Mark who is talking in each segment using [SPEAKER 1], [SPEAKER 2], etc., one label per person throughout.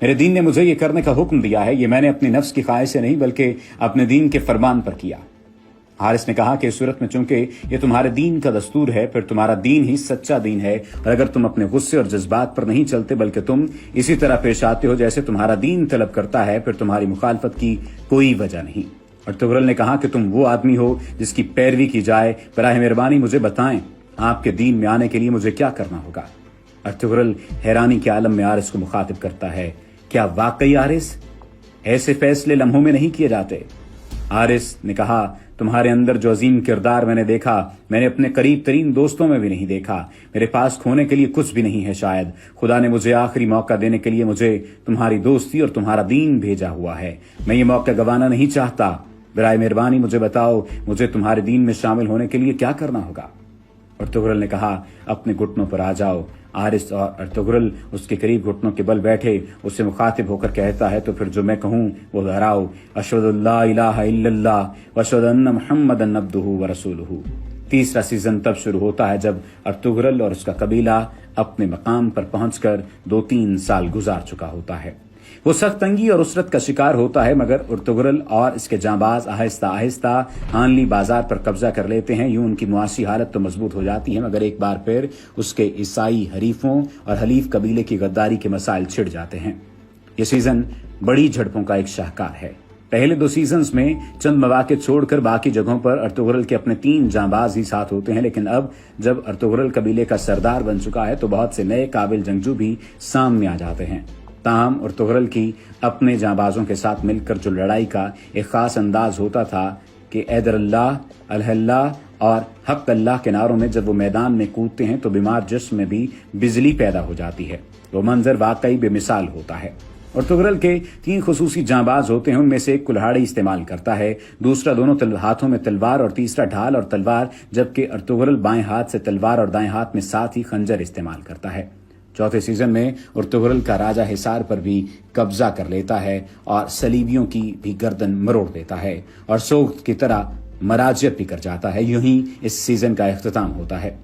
[SPEAKER 1] میرے دین نے مجھے یہ کرنے کا حکم دیا ہے، یہ میں نے اپنی نفس کی خواہش سے نہیں بلکہ اپنے دین کے فرمان پر کیا۔ حارث نے کہا کہ اس صورت میں چونکہ یہ تمہارے دین کا دستور ہے، پھر تمہارا دین ہی سچا دین ہے، اور اگر تم اپنے غصے اور جذبات پر نہیں چلتے بلکہ تم اسی طرح پیش آتے ہو جیسے تمہارا دین طلب کرتا ہے، پھر تمہاری مخالفت کی کوئی وجہ نہیں۔ ارطغرل نے کہا کہ تم وہ آدمی ہو جس کی پیروی کی جائے، براہ مہربانی مجھے بتائیں آپ کے دین میں آنے کے لیے مجھے کیا کرنا ہوگا۔ ارطغرل حیرانی کے عالم میں حارث کو مخاطب کرتا ہے، کیا واقعی حارث ایسے فیصلے لمحوں میں نہیں کیے جاتے؟ حارث نے کہا، تمہارے اندر جو عظیم کردار میں نے دیکھا، میں نے اپنے قریب ترین دوستوں میں بھی نہیں دیکھا۔ میرے پاس کھونے کے لیے کچھ بھی نہیں ہے، شاید خدا نے مجھے آخری موقع دینے کے لیے مجھے تمہاری دوستی اور تمہارا دین بھیجا ہوا ہے۔ میں یہ موقع گنوانا نہیں چاہتا، برائے مہربانی مجھے بتاؤ مجھے تمہارے دین میں شامل ہونے کے لیے کیا کرنا ہوگا۔ ارطغرل نے کہا، اپنے گھٹنوں پر آ جاؤ۔ حارث اور ارطغرل اس کے قریب گھٹنوں کے بل بیٹھے، اس سے مخاطب ہو کر کہتا ہے، تو پھر جو میں کہوں وہ دہراؤ، اشہد اللہ الہ الا اللہ واشہد ان محمدًا عبدہ ورسولہ۔ تیسرا سیزن تب شروع ہوتا ہے جب ارطغرل اور اس کا قبیلہ اپنے مقام پر پہنچ کر 2-3 سال گزار چکا ہوتا ہے۔ وہ سخت تنگی اور اسرت کا شکار ہوتا ہے، مگر ارطغرل اور اس کے جانباز آہستہ آہستہ ہانلی بازار پر قبضہ کر لیتے ہیں۔ یوں ان کی معاشی حالت تو مضبوط ہو جاتی ہے، مگر ایک بار پھر اس کے عیسائی حریفوں اور حلیف قبیلے کی غداری کے مسائل چھڑ جاتے ہیں۔ یہ سیزن بڑی جھڑپوں کا ایک شاہکار ہے۔ پہلے 2 سیزنز میں چند مواقع چھوڑ کر باقی جگہوں پر ارطغرل کے اپنے 3 جانباز ہی ساتھ ہوتے ہیں، لیکن اب جب ارطغرل قبیلے کا سردار بن چکا ہے تو بہت سے نئے قابل جنگجو بھی سامنے آ جاتے ہیں۔ تاہم ارطغرل کی اپنے جانبازوں کے ساتھ مل کر جو لڑائی کا ایک خاص انداز ہوتا تھا کہ ایدر اللہ، الہ اللہ اور حق اللہ کے نعروں میں جب وہ میدان میں کودتے ہیں تو بیمار جسم میں بھی بجلی پیدا ہو جاتی ہے۔ وہ منظر واقعی بے مثال ہوتا ہے۔ ارطغرل کے 3 خصوصی جانباز ہوتے ہیں، ان میں سے ایک کلہاڑی استعمال کرتا ہے، دوسرا دونوں ہاتھوں میں تلوار اور تیسرا ڈھال اور تلوار، جبکہ ارطغرل بائیں ہاتھ سے تلوار اور دائیں ہاتھ میں ساتھ ہی خنجر استعمال کرتا ہے۔ چوتھے سیزن میں ارطغرل کا راجہ حصار پر بھی قبضہ کر لیتا ہے اور صلیبیوں کی بھی گردن مروڑ دیتا ہے اور سوخت کی طرح مراجعت بھی کر جاتا ہے۔ یوں ہی اس سیزن کا اختتام ہوتا ہے۔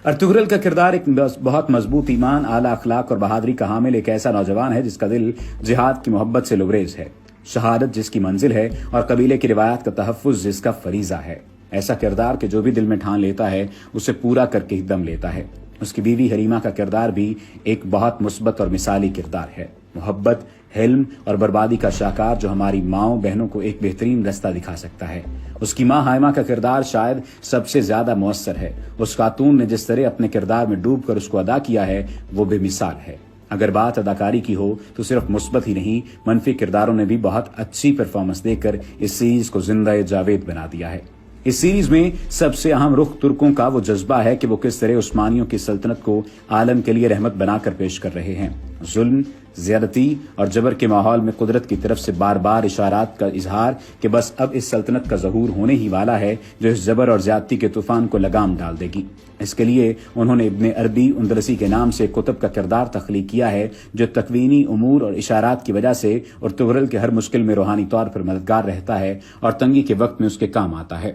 [SPEAKER 1] ارطغرل کا کردار ایک بہت مضبوط ایمان، اعلیٰ اخلاق اور بہادری کا حامل ایک ایسا نوجوان ہے جس کا دل جہاد کی محبت سے لبریز ہے، شہادت جس کی منزل ہے اور قبیلے کی روایات کا تحفظ جس کا فریضہ ہے۔ ایسا کردار کہ جو بھی دل میں ٹھان لیتا ہے اسے پورا کر کے ہی دم لیتا ہے۔ اس کی بیوی حلیمہ کا کردار بھی ایک بہت مثبت اور مثالی کردار ہے، محبت، حلم اور بربادی کا شاہکار جو ہماری ماؤں بہنوں کو ایک بہترین رستہ دکھا سکتا ہے۔ اس کی ماں حائمہ کا کردار شاید سب سے زیادہ مؤثر ہے۔ اس خاتون نے جس طرح اپنے کردار میں ڈوب کر اس کو ادا کیا ہے وہ بے مثال ہے۔ اگر بات اداکاری کی ہو تو صرف مثبت ہی نہیں، منفی کرداروں نے بھی بہت اچھی پرفارمنس دے کر اس سیریز کو زندہ جاوید بنا دیا ہے۔ اس سیریز میں سب سے اہم رخ ترکوں کا وہ جذبہ ہے کہ وہ کس طرح عثمانیوں کی سلطنت کو عالم کے لیے رحمت بنا کر پیش کر رہے ہیں۔ ظلم، زیادتی اور جبر کے ماحول میں قدرت کی طرف سے بار بار اشارات کا اظہار کہ بس اب اس سلطنت کا ظہور ہونے ہی والا ہے جو اس جبر اور زیادتی کے طوفان کو لگام ڈال دے گی۔ اس کے لیے انہوں نے ابن عربی اندلسی کے نام سے کتب کا کردار تخلیق کیا ہے جو تکوینی امور اور اشارات کی وجہ سے ارطغرل کے ہر مشکل میں روحانی طور پر مددگار رہتا ہے اور تنگی کے وقت میں اس کے کام آتا ہے۔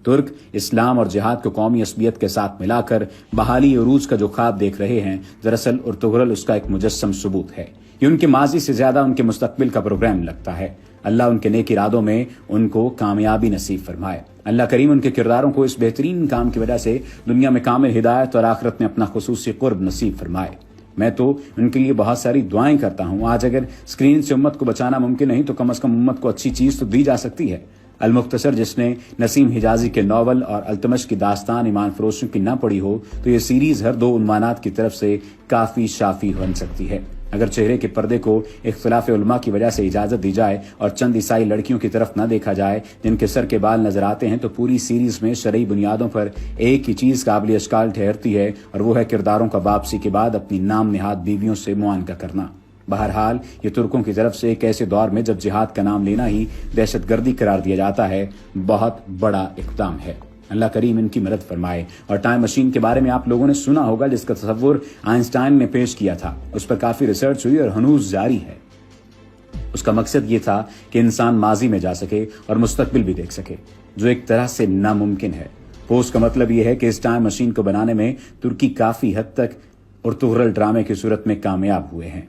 [SPEAKER 1] ترک اسلام اور جہاد کو قومی عصبیت کے ساتھ ملا کر بحالی عروج کا جو خواب دیکھ رہے ہیں، دراصل ارطغرل اس کا ایک مجسم ثبوت ہے۔ یہ ان کے ماضی سے زیادہ ان کے مستقبل کا پروگرام لگتا ہے۔ اللہ ان کے نیک ارادوں میں ان کو کامیابی نصیب فرمائے۔ اللہ کریم ان کے کرداروں کو اس بہترین کام کی وجہ سے دنیا میں کامل ہدایت اور آخرت میں اپنا خصوصی قرب نصیب فرمائے۔ میں تو ان کے لیے بہت ساری دعائیں کرتا ہوں۔ آج اگر اسکرین سے امت کو بچانا ممکن نہیں تو کم از کم امت کو اچھی چیز تو دی جا سکتی ہے۔ المختصر جس نے نسیم حجازی کے ناول اور التمش کی داستان ایمان فروشوں کی نہ پڑھی ہو تو یہ سیریز ہر 2 عنوانات کی طرف سے کافی شافی بن سکتی ہے۔ اگر چہرے کے پردے کو اختلاف علماء کی وجہ سے اجازت دی جائے اور چند عیسائی لڑکیوں کی طرف نہ دیکھا جائے جن کے سر کے بال نظر آتے ہیں تو پوری سیریز میں شرعی بنیادوں پر ایک ہی چیز قابل اشکال ٹھہرتی ہے اور وہ ہے کرداروں کا واپسی کے بعد اپنی نام نہاد بیویوں سے معانقہ کرنا۔ بہرحال یہ ترکوں کی طرف سے ایک ایسے دور میں جب جہاد کا نام لینا ہی دہشت گردی قرار دیا جاتا ہے بہت بڑا اقدام ہے۔ اللہ کریم ان کی مدد فرمائے۔ اور ٹائم مشین کے بارے میں آپ لوگوں نے سنا ہوگا جس کا تصور آئنسٹائن نے پیش کیا تھا، اس پر کافی ریسرچ ہوئی اور ہنوز جاری ہے۔ اس کا مقصد یہ تھا کہ انسان ماضی میں جا سکے اور مستقبل بھی دیکھ سکے، جو ایک طرح سے ناممکن ہے۔ پوز کا مطلب یہ ہے کہ اس ٹائم مشین کو بنانے میں ترکی کافی حد تک ارطغرل ڈرامے کی صورت میں کامیاب ہوئے ہیں۔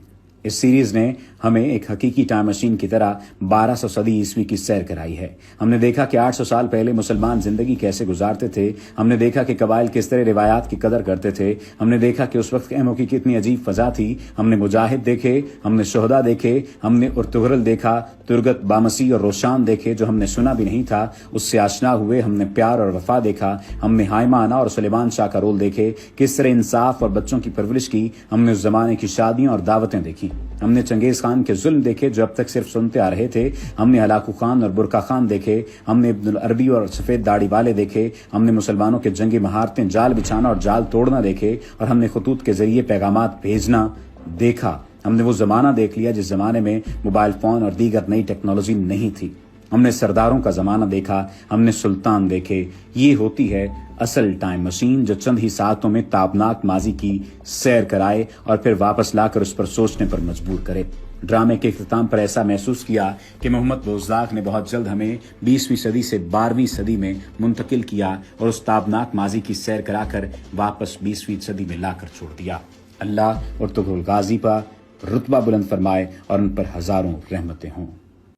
[SPEAKER 1] اس سیریز نے ہمیں ایک حقیقی ٹائم مشین کی طرح 1200 صدی عیسوی کی سیر کرائی ہے۔ ہم نے دیکھا کہ 800 سال پہلے مسلمان زندگی کیسے گزارتے تھے، ہم نے دیکھا کہ قبائل کس طرح روایات کی قدر کرتے تھے، ہم نے دیکھا کہ اس وقت خیموں کی کتنی عجیب فضا تھی، ہم نے مجاہد دیکھے، ہم نے شہداء دیکھے، ہم نے ارطغرل دیکھا، ترگت، بامسی اور روشان دیکھے جو ہم نے سنا بھی نہیں تھا، اس سے آشنا ہوئے، ہم نے پیار اور وفا دیکھا، ہم نے ہائمہ انا اور سلیمان شاہ کا رول دیکھے، کس طرح انصاف اور بچوں کی پرورش کی، ہم نے اس زمانے کی شادیاں اور دعوتیں دیکھی، ہم نے چنگیز خان کے ظلم دیکھے جو اب تک صرف سنتے آ رہے تھے، ہم نے ہلاکو خان اور برقع خان دیکھے، ہم نے ابن العربی اور سفید داڑھی والے دیکھے، ہم نے مسلمانوں کے جنگی مہارتیں، جال بچھانا اور جال توڑنا دیکھے، اور ہم نے خطوط کے ذریعے پیغامات بھیجنا دیکھا۔ ہم نے وہ زمانہ دیکھ لیا جس زمانے میں موبائل فون اور دیگر نئی ٹیکنالوجی نہیں تھی۔ ہم نے سرداروں کا زمانہ دیکھا، ہم نے سلطان دیکھے۔ یہ ہوتی ہے اصل ٹائم مشین جو چند ہی ساعتوں میں تابناک ماضی کی سیر کرائے اور پھر واپس لا کر اس پر سوچنے پر مجبور کرے۔ ڈرامے کے اختتام پر ایسا محسوس کیا کہ محمد بوزداغ نے بہت جلد ہمیں 20ویں صدی سے 12ویں صدی میں منتقل کیا اور اس تابناک ماضی کی سیر کرا کر واپس 20ویں صدی میں لا کر چھوڑ دیا۔ اللہ ارطغرل غازی پر رتبہ بلند فرمائے اور ان پر ہزاروں رحمتیں ہوں۔